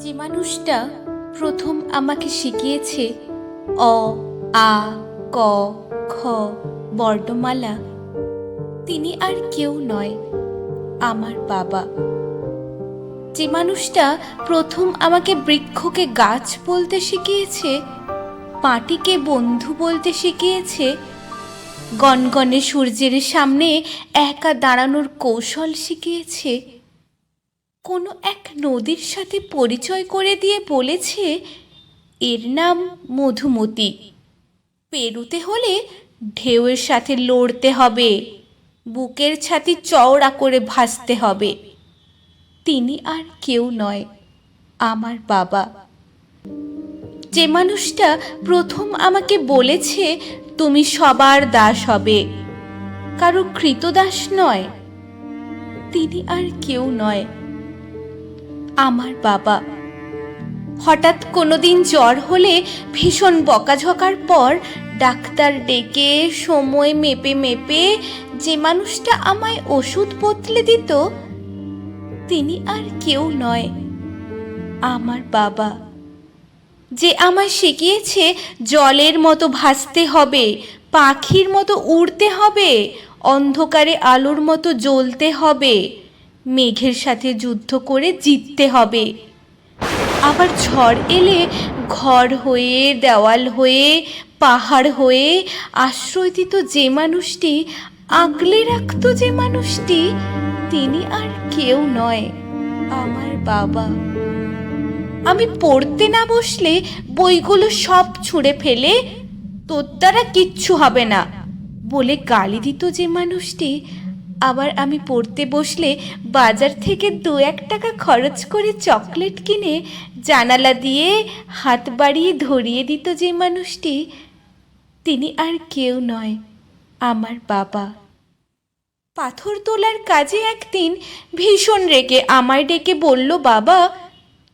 যে মানুষটা প্রথম আমাকে শিখিয়েছে অ আ ক খ বর্ণমালা, তিনি আর কেউ নয়, আমার বাবা। যে মানুষটা প্রথম আমাকে বৃক্ষকে গাছ বলতে শিখিয়েছে, মাটিকে বন্ধু বলতে শিখিয়েছে, গনগনে সূর্যের সামনে একা দাঁড়ানোর কৌশল শিখিয়েছে, কোনো এক নদীর সাথে পরিচয় করে দিয়ে বলেছে এর নাম মধুমতি, পেরুতে হলে ঢেউয়ের সাথে লড়তে হবে, বুকের ছাতি চওড়া করে ভাসতে হবে, তিনি আর কেউ নয়, আমার বাবা। যে মানুষটা প্রথম আমাকে বলেছে তুমি সবার দাস হবে, কারো কৃতদাস নয়, তিনি আর কেউ নয়, আমার বাবা। হঠাৎ কোনোদিন জ্বর হলে ভীষণ বকাঝকার পর ডাক্তার ডেকে সময় মেপে মেপে যে মানুষটা আমায় ওষুধ বদলে দিত, তিনি আর কেউ নয়, আমার বাবা। যে আমায় শিখিয়েছে জলের মতো ভাসতে হবে, পাখির মতো উড়তে হবে, অন্ধকারে আলোর মতো জ্বলতে হবে, মেঘের সাথে যুদ্ধ করে জিততে হবে, আবার ঝড় এলে ঘর হয়ে দেওয়াল হয়ে পাহাড় হয়ে আশ্রয় দিত যে মানুষটি, আগলে রাখত যে মানুষটি, তিনি আর কেউ নয়, আমার বাবা। আমি পড়তে না বসলে বইগুলো সব ছুঁড়ে ফেলে তোর দ্বারা কিচ্ছু হবে না বলে গালি দিত যে মানুষটি, আবার আমি পড়তে বসলে বাজার থেকে 2-1 টাকা খরচ করে চকলেট কিনে জানালা দিয়ে হাত বাড়িয়ে ধরিয়ে দিত যে মানুষটি, তিনি আর কেউ নয়, আমার বাবা। পাথর তোলার কাজে একদিন ভীষণ রেগে আমায় ডেকে বলল, বাবা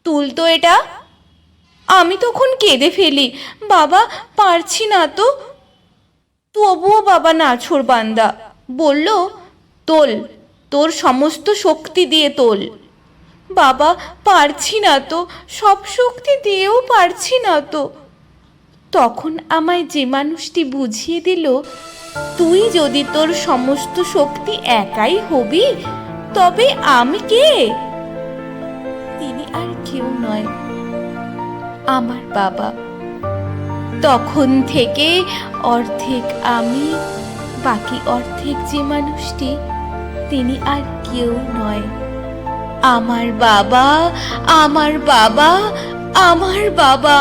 তুল তো এটা। আমি তখন কেঁদে ফেলি, বাবা পারছি না তো। তবুও বাবা নাছোড়বান্দা বলল, তোল, তোর সমস্ত শক্তি দিয়ে তোল। বাবা পারছি না তো, সব শক্তি দিয়েও পারছি না তো। তখন আমায় যে মানুষটি বুঝিয়ে দিল, তুই যদি তোর সমস্ত শক্তি একাই হবি তবে আমি কে? তিনি আর কেউ নয়, আমার বাবা। তখন থেকে অর্ধেক আমি, বাকি অর্ধেক যে মানুষটি, তিনি আর কেউ নয়, আমার বাবা, আমার বাবা, আমার বাবা।